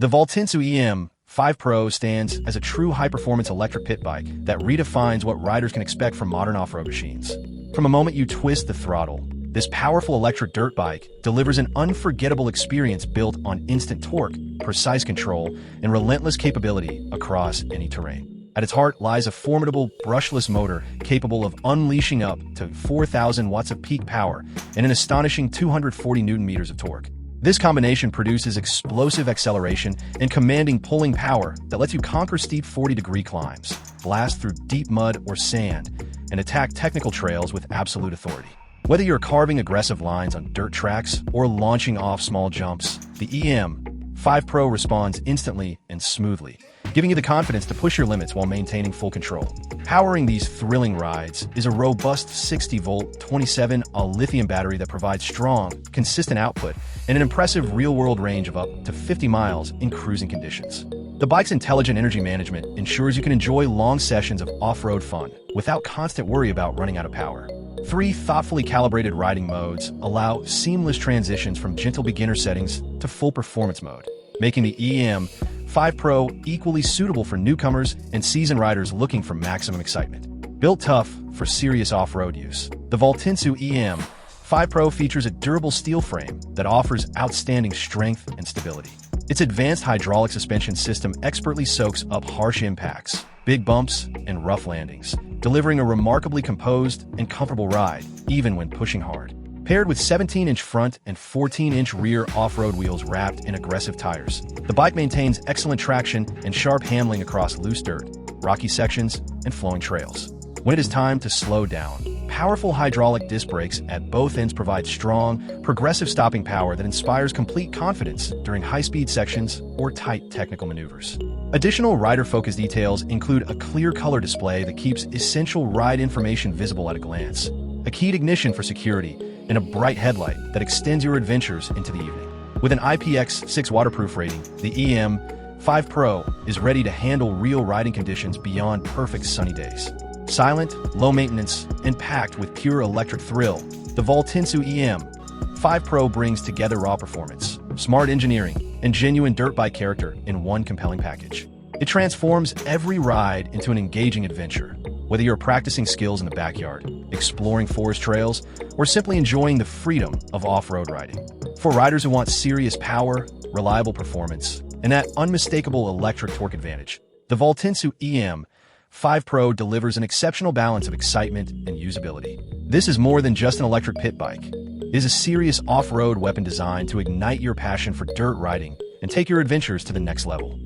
The Valtinsu EM-5 Pro stands as a true high-performance electric pit bike that redefines what riders can expect from modern off-road machines. From the moment you twist the throttle, this powerful electric dirt bike delivers an unforgettable experience built on instant torque, precise control, and relentless capability across any terrain. At its heart lies a formidable brushless motor capable of unleashing up to 4,000 watts of peak power and an astonishing 240 Newton-meters of torque. This combination produces explosive acceleration and commanding pulling power that lets you conquer steep 40-degree climbs, blast through deep mud or sand, and attack technical trails with absolute authority. Whether you're carving aggressive lines on dirt tracks or launching off small jumps, the EM-5 Pro responds instantly and smoothly, giving you the confidence to push your limits while maintaining full control. Powering these thrilling rides is a robust 60V 27Ah lithium battery that provides strong, consistent output and an impressive real-world range of up to 50 miles in cruising conditions. The bike's intelligent energy management ensures you can enjoy long sessions of off-road fun without constant worry about running out of power. 3 thoughtfully calibrated riding modes allow seamless transitions from gentle beginner settings to full performance mode, making the EM-5 Pro equally suitable for newcomers and seasoned riders looking for maximum excitement. Built tough for serious off-road use, the Valtinsu EM-5 Pro features a durable steel frame that offers outstanding strength and stability. Its advanced hydraulic suspension system expertly soaks up harsh impacts, big bumps, and rough landings, delivering a remarkably composed and comfortable ride, even when pushing hard. Paired with 17-inch front and 14-inch rear off-road wheels wrapped in aggressive tires, the bike maintains excellent traction and sharp handling across loose dirt, rocky sections, and flowing trails. When it is time to slow down, powerful hydraulic disc brakes at both ends provide strong, progressive stopping power that inspires complete confidence during high-speed sections or tight technical maneuvers. Additional rider-focused details include a clear color display that keeps essential ride information visible at a glance, a keyed ignition for security, and a bright headlight that extends your adventures into the evening. With an IPX6 waterproof rating, the EM-5 Pro is ready to handle real riding conditions beyond perfect sunny days. Silent, low maintenance, and packed with pure electric thrill, the Valtinsu EM-5 Pro brings together raw performance, smart engineering, and genuine dirt bike character in one compelling package. It transforms every ride into an engaging adventure, whether you're practicing skills in the backyard, exploring forest trails, or simply enjoying the freedom of off-road riding. For riders who want serious power, reliable performance, and that unmistakable electric torque advantage, the Valtinsu EM-5 Pro delivers an exceptional balance of excitement and usability. This is more than just an electric pit bike. It is a serious off-road weapon designed to ignite your passion for dirt riding and take your adventures to the next level.